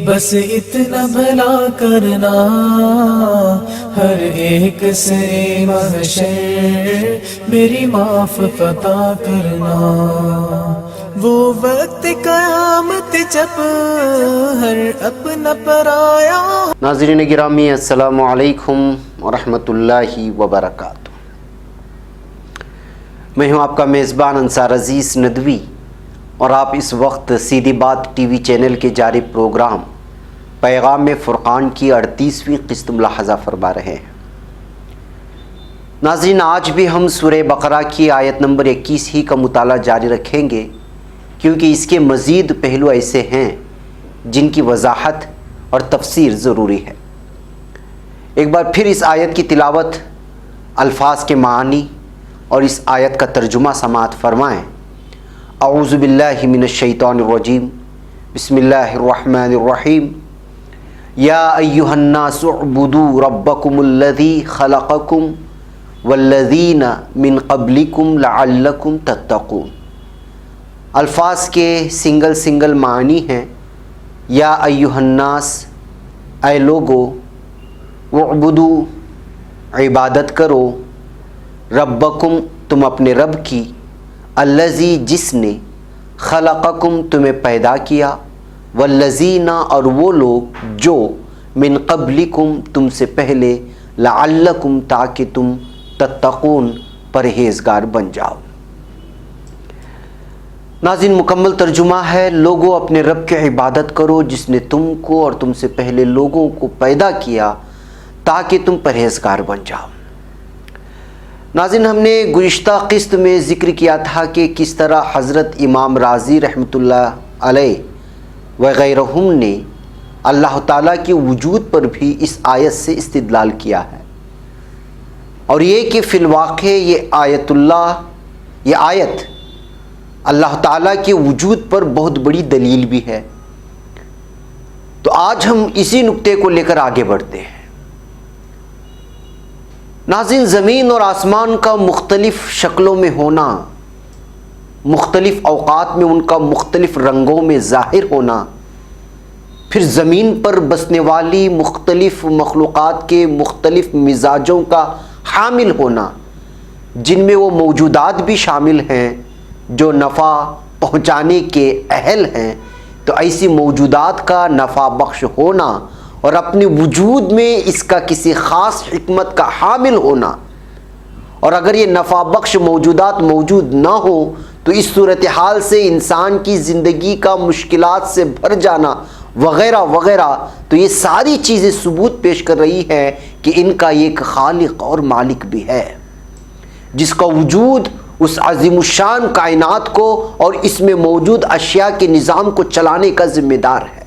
بس اتنا بھلا کرنا ہر ایک سے محشر میری معاف عطا کرنا، وہ وقت قیامت جب ہر اپنا پرایا۔ ناظرین گرامی السلام علیکم ورحمۃ اللہ وبرکاتہ۔ میں ہوں آپ کا میزبان انصار عزیز ندوی، اور آپ اس وقت سیدھی بات ٹی وی چینل کے جاری پروگرام پیغام فرقان کی 38ویں قسط ملاحظہ فرما رہے ہیں۔ ناظرین، آج بھی ہم سورہ بقرہ کی آیت نمبر 21 ہی کا مطالعہ جاری رکھیں گے، کیونکہ اس کے مزید پہلو ایسے ہیں جن کی وضاحت اور تفسیر ضروری ہے۔ ایک بار پھر اس آیت کی تلاوت، الفاظ کے معنی اور اس آیت کا ترجمہ سماعت فرمائیں۔ اعوذ باللہ من الشیطان الرجیم، بسم اللہ الرحمن الرحیم۔ یا ایہا الناس اعبدوا ربکم الذی خلقکم والذین من قبلکم لعلکم تتقون۔ الفاظ کے سنگل معنی ہیں، یا ایہا الناس، اے لوگو، اعبدوا، عبادت کرو، ربکم، تم اپنے رب کی، الذی، جس نے، خلقکم، تمہیں پیدا کیا، والذین، اور وہ لوگ جو، من قبلکم، تم سے پہلے، لعلکم، تاکہ تم، تتقون، پرہیزگار بن جاؤ۔ ناظرین، مکمل ترجمہ ہے، لوگوں اپنے رب کی عبادت کرو جس نے تم کو اور تم سے پہلے لوگوں کو پیدا کیا تاکہ تم پرہیزگار بن جاؤ۔ ناظرین، ہم نے گزشتہ قسط میں ذکر کیا تھا کہ کس طرح حضرت امام رازی رحمۃ اللہ علیہ وغیرہم نے اللہ تعالیٰ کے وجود پر بھی اس آیت سے استدلال کیا ہے، اور یہ کہ فی الواقع یہ آیت اللہ تعالیٰ کے وجود پر بہت بڑی دلیل بھی ہے۔ تو آج ہم اسی نقطے کو لے کر آگے بڑھتے ہیں۔ ناظرین، زمین اور آسمان کا مختلف شکلوں میں ہونا، مختلف اوقات میں ان کا مختلف رنگوں میں ظاہر ہونا، پھر زمین پر بسنے والی مختلف مخلوقات کے مختلف مزاجوں کا حامل ہونا، جن میں وہ موجودات بھی شامل ہیں جو نفع پہنچانے کے اہل ہیں، تو ایسی موجودات کا نفع بخش ہونا اور اپنے وجود میں اس کا کسی خاص حکمت کا حامل ہونا، اور اگر یہ نفع بخش موجودات موجود نہ ہو تو اس صورتحال سے انسان کی زندگی کا مشکلات سے بھر جانا وغیرہ وغیرہ، تو یہ ساری چیزیں ثبوت پیش کر رہی ہیں کہ ان کا ایک خالق اور مالک بھی ہے، جس کا وجود اس عظیم الشان کائنات کو اور اس میں موجود اشیاء کے نظام کو چلانے کا ذمہ دار ہے،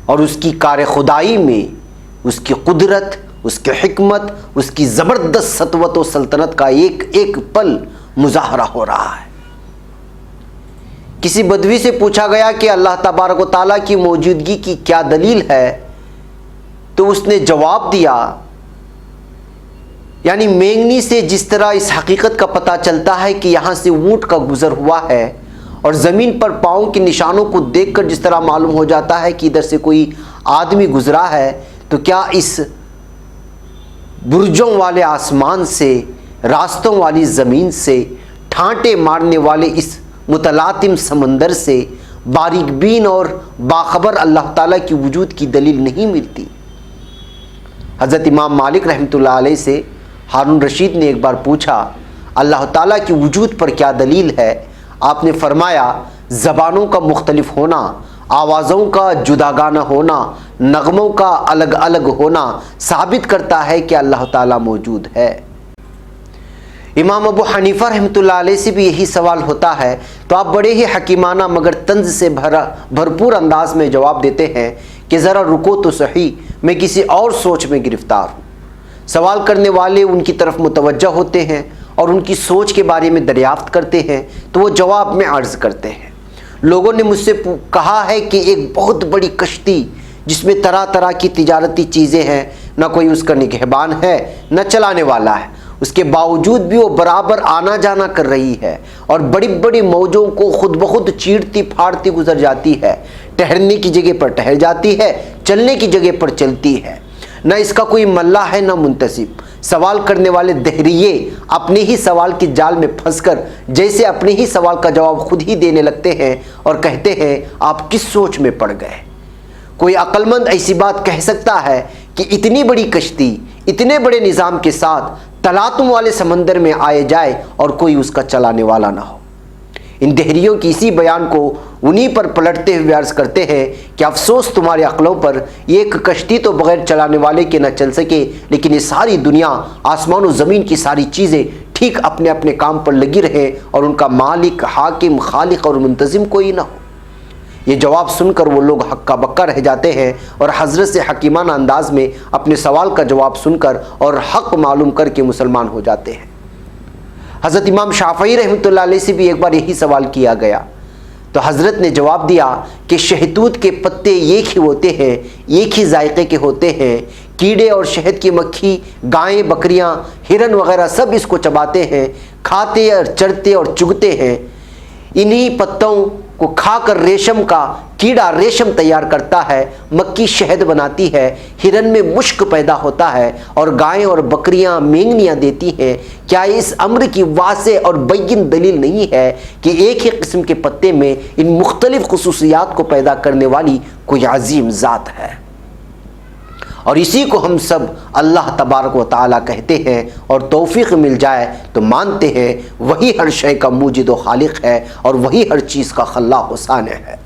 اور اس کی کار خدائی میں اس کی قدرت، اس کی حکمت، اس کی زبردست سطوت و سلطنت کا ایک ایک پل مظاہرہ ہو رہا ہے۔ کسی بدوی سے پوچھا گیا کہ اللہ تبارک و تعالیٰ کی موجودگی کی کیا دلیل ہے، تو اس نے جواب دیا، یعنی مینگنی سے جس طرح اس حقیقت کا پتہ چلتا ہے کہ یہاں سے اونٹ کا گزر ہوا ہے، اور زمین پر پاؤں کے نشانوں کو دیکھ کر جس طرح معلوم ہو جاتا ہے کہ ادھر سے کوئی آدمی گزرا ہے، تو کیا اس برجوں والے آسمان سے، راستوں والی زمین سے، ٹھانٹے مارنے والے اس متلاطم سمندر سے باریک بین اور باخبر اللہ تعالیٰ کی وجود کی دلیل نہیں ملتی؟ حضرت امام مالک رحمۃ اللہ علیہ سے ہارون رشید نے ایک بار پوچھا، اللہ تعالیٰ کی وجود پر کیا دلیل ہے؟ آپ نے فرمایا، زبانوں کا مختلف ہونا، آوازوں کا جداگانہ ہونا، نغموں کا الگ الگ ہونا ثابت کرتا ہے کہ اللہ تعالیٰ موجود ہے۔ امام ابو حنیفہ رحمۃ اللہ علیہ سے بھی یہی سوال ہوتا ہے، تو آپ بڑے ہی حکیمانہ مگر طنز سے بھرپور انداز میں جواب دیتے ہیں کہ ذرا رکو تو صحیح، میں کسی اور سوچ میں گرفتار ہوں۔ سوال کرنے والے ان کی طرف متوجہ ہوتے ہیں اور ان کی سوچ کے بارے میں دریافت کرتے ہیں، تو وہ جواب میں عرض کرتے ہیں، لوگوں نے مجھ سے کہا ہے کہ ایک بہت بڑی کشتی جس میں طرح طرح کی تجارتی چیزیں ہیں، نہ کوئی اس کا نگہبان ہے نہ چلانے والا ہے، اس کے باوجود بھی وہ برابر آنا جانا کر رہی ہے اور بڑی بڑی موجوں کو خود بخود چیرتی پھاڑتی گزر جاتی ہے، ٹہرنے کی جگہ پر ٹہر جاتی ہے، چلنے کی جگہ پر چلتی ہے، نہ اس کا کوئی ملا ہے نہ منتسب۔ سوال کرنے والے دہریے اپنے ہی سوال کی جال میں پھنس کر جیسے اپنے ہی سوال کا جواب خود ہی دینے لگتے ہیں اور کہتے ہیں آپ کس سوچ میں پڑ گئے۔ کوئی عقل مند ایسی بات کہہ سکتا ہے کہ اتنی بڑی کشتی اتنے بڑے نظام کے ساتھ تلاطم والے سمندر میں آئے جائے اور کوئی اس کا چلانے والا نہ ہو؟ ان دہریوں کی اسی بیان کو انہی پر پلٹتے ہوئے عرض کرتے ہیں کہ افسوس تمہارے عقلوں پر، یہ ایک کشتی تو بغیر چلانے والے کے نہ چل سکے، لیکن یہ ساری دنیا، آسمان و زمین کی ساری چیزیں ٹھیک اپنے اپنے کام پر لگی رہیں اور ان کا مالک، حاکم، خالق اور منتظم کوئی نہ ہو۔ یہ جواب سن کر وہ لوگ ہکا بکا رہ جاتے ہیں اور حضرت سے حکیمانہ انداز میں اپنے سوال کا جواب سن کر اور حق معلوم کر کے مسلمان ہو جاتے ہیں۔ حضرت امام شافعی رحمۃ اللہ علیہ سے بھی ایک بار یہی سوال کیا گیا تو حضرت نے جواب دیا کہ شہتوت کے پتے ایک ہی ہوتے ہیں، ایک ہی ذائقے کے ہوتے ہیں، کیڑے اور شہد کی مکھی، گائیں، بکریاں، ہرن وغیرہ سب اس کو چباتے ہیں، کھاتے اور چرتے اور چگتے ہیں۔ انہی پتوں کو کھا کر ریشم کا کیڑا ریشم تیار کرتا ہے، مکھی شہد بناتی ہے، ہرن میں مشک پیدا ہوتا ہے اور گائیں اور بکریاں مینگنیاں دیتی ہیں۔ کیا اس امر کی واضح اور بین دلیل نہیں ہے کہ ایک ہی قسم کے پتے میں ان مختلف خصوصیات کو پیدا کرنے والی کوئی عظیم ذات ہے؟ اور اسی کو ہم سب اللہ تبارک و تعالیٰ کہتے ہیں اور توفیق مل جائے تو مانتے ہیں وہی ہر شے کا موجد و خالق ہے اور وہی ہر چیز کا خلاق و صانع ہے۔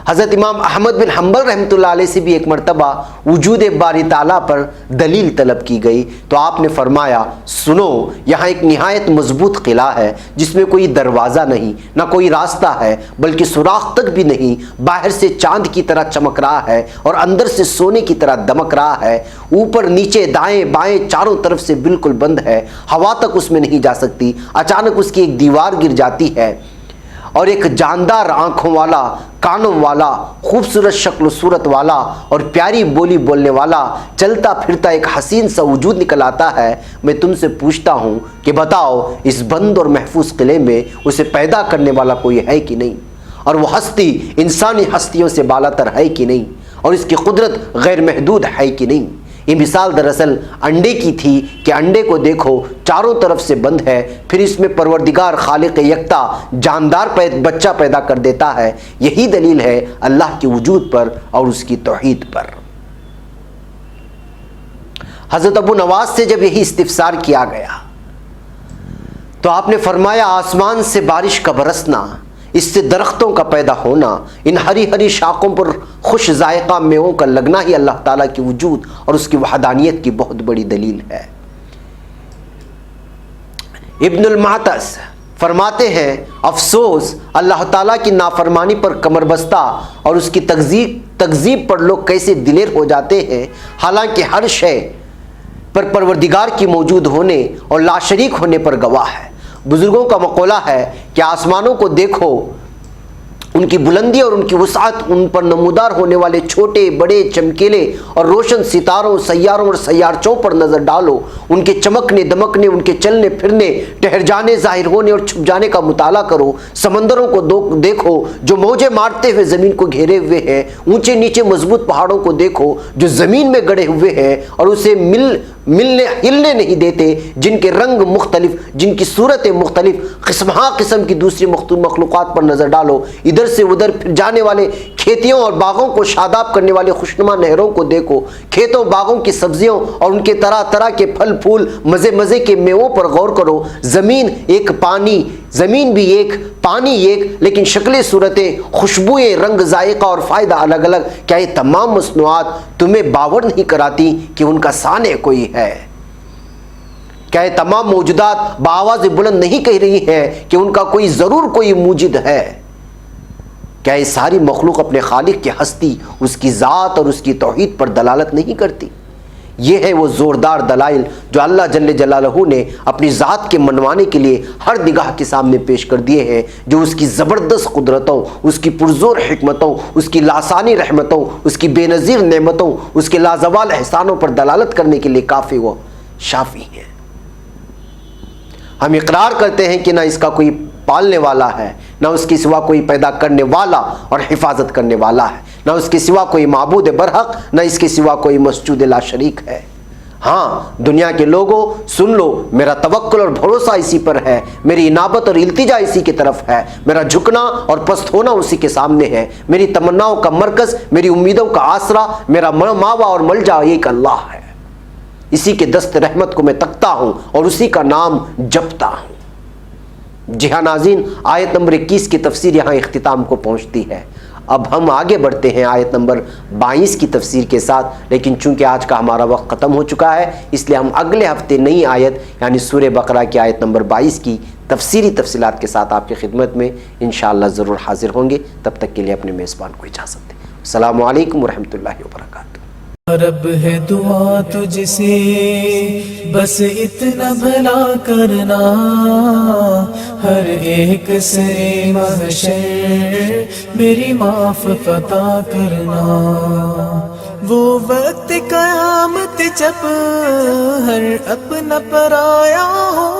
حضرت امام احمد بن حنبل رحمۃ اللہ علیہ سے بھی ایک مرتبہ وجود باری تعالیٰ پر دلیل طلب کی گئی تو آپ نے فرمایا سنو، یہاں ایک نہایت مضبوط قلعہ ہے جس میں کوئی دروازہ نہیں، نہ کوئی راستہ ہے، بلکہ سوراخ تک بھی نہیں، باہر سے چاند کی طرح چمک رہا ہے اور اندر سے سونے کی طرح دمک رہا ہے، اوپر نیچے دائیں بائیں چاروں طرف سے بالکل بند ہے، ہوا تک اس میں نہیں جا سکتی، اچانک اس کی ایک دیوار گر جاتی ہے اور ایک جاندار آنکھوں والا، کانوں والا، خوبصورت شکل و صورت والا اور پیاری بولی بولنے والا چلتا پھرتا ایک حسین سا وجود نکل آتا ہے۔ میں تم سے پوچھتا ہوں کہ بتاؤ اس بند اور محفوظ قلعے میں اسے پیدا کرنے والا کوئی ہے کہ نہیں؟ اور وہ ہستی انسانی ہستیوں سے بالاتر ہے کہ نہیں؟ اور اس کی قدرت غیر محدود ہے کہ نہیں؟ یہ مثال دراصل انڈے کی تھی کہ انڈے کو دیکھو چاروں طرف سے بند ہے، پھر اس میں پروردگار خالق یکتا جاندار بچہ پیدا کر دیتا ہے۔ یہی دلیل ہے اللہ کے وجود پر اور اس کی توحید پر۔ حضرت ابو نواس سے جب یہی استفسار کیا گیا تو آپ نے فرمایا آسمان سے بارش کا برسنا، اس سے درختوں کا پیدا ہونا، ان ہری ہری شاخوں پر خوش ذائقہ میووں کا لگنا ہی اللہ تعالیٰ کی وجود اور اس کی وحدانیت کی بہت بڑی دلیل ہے۔ ابن المعتز فرماتے ہیں افسوس اللہ تعالیٰ کی نافرمانی پر کمر بستہ اور اس کی تکذیب پر لوگ کیسے دلیر ہو جاتے ہیں، حالانکہ ہر شے پر پروردگار کی موجود ہونے اور لا شریک ہونے پر گواہ ہے۔ بزرگوں کا مقولہ ہے کہ آسمانوں کو دیکھو، ان کی بلندی اور ان کی وسعت، ان پر نمودار ہونے والے چھوٹے بڑے چمکیلے اور روشن ستاروں، سیاروں اور سیارچوں پر نظر ڈالو، ان کے چمکنے دمکنے، ان کے چلنے پھرنے، ٹہر جانے، ظاہر ہونے اور چھپ جانے کا مطالعہ کرو۔ سمندروں کو دیکھو جو موجیں مارتے ہوئے زمین کو گھیرے ہوئے ہیں، اونچے نیچے مضبوط پہاڑوں کو دیکھو جو زمین میں گڑے ہوئے ہیں اور اسے ہلنے نہیں دیتے، جن کے رنگ مختلف، جن کی صورتیں مختلف، قسم کی دوسری مخلوقات پر نظر ڈالو۔ ادھر سے ادھر پھر جانے والے کھیتیوں اور باغوں کو شاداب کرنے والے خوشنما نہروں کو دیکھو، کھیتوں باغوں کی سبزیوں اور ان کے طرح طرح کے پھل پھول، مزے کے میووں پر غور کرو۔ زمین بھی ایک، پانی ایک، لیکن شکلیں، صورتیں، خوشبوئیں، رنگ، ذائقہ اور فائدہ الگ الگ۔ کیا یہ تمام مصنوعات تمہیں باور نہیں کراتی کہ ان کا صانع کوئی ہے؟ کیا یہ تمام موجودات بآواز بلند نہیں کہہ رہی ہیں کہ ان کا کوئی موجد ہے؟ کیا یہ ساری مخلوق اپنے خالق کی ہستی، اس کی ذات اور اس کی توحید پر دلالت نہیں کرتی؟ یہ ہے وہ زوردار دلائل جو اللہ جل جلالہ نے اپنی ذات کے منوانے کے لیے ہر نگاہ کے سامنے پیش کر دیے ہیں، جو اس کی زبردست قدرتوں، اس کی پرزور حکمتوں، اس کی لاسانی رحمتوں، اس کی بے نظیر نعمتوں، اس کے لازوال احسانوں پر دلالت کرنے کے لیے کافی و شافی ہیں۔ ہم اقرار کرتے ہیں کہ نہ اس کا کوئی پالنے والا ہے، نہ اس کے سوا کوئی پیدا کرنے والا اور حفاظت کرنے والا ہے، نہ اس کے سوا کوئی معبود برحق، نہ اس کے سوا کوئی مسجود لا شریک ہے۔ ہاں دنیا کے لوگوں سن لو، میرا توکل اور بھروسہ اسی پر ہے، میری انابت اور التجا اسی کی طرف ہے، میرا جھکنا اور پست ہونا اسی کے سامنے ہے، میری تمناؤں کا مرکز، میری امیدوں کا آسرا، میرا ماوا اور ملجا ایک اللہ ہے۔ اسی کے دست رحمت کو میں تکتا ہوں اور اسی کا نام جپتا ہوں۔ جی ہاں ناظرین، آیت نمبر 21 کی تفسیر یہاں اختتام کو پہنچتی ہے۔ اب ہم آگے بڑھتے ہیں آیت نمبر 22 کی تفسیر کے ساتھ، لیکن چونکہ آج کا ہمارا وقت ختم ہو چکا ہے، اس لیے ہم اگلے ہفتے نئی آیت یعنی سورہ بقرہ کی آیت نمبر 22 کی تفسیری تفصیلات کے ساتھ آپ کی خدمت میں انشاءاللہ ضرور حاضر ہوں گے۔ تب تک کے لیے اپنے میزبان کو اجازت دیں۔ السلام علیکم ورحمۃ اللہ وبرکاتہ۔ رب ہے دعا تجھ سے بس اتنا بھلا کرنا، ہر ایک سے محشر میری معاف عطا کرنا۔ وہ وقت قیامت جب ہر اپنا پرایا ہو،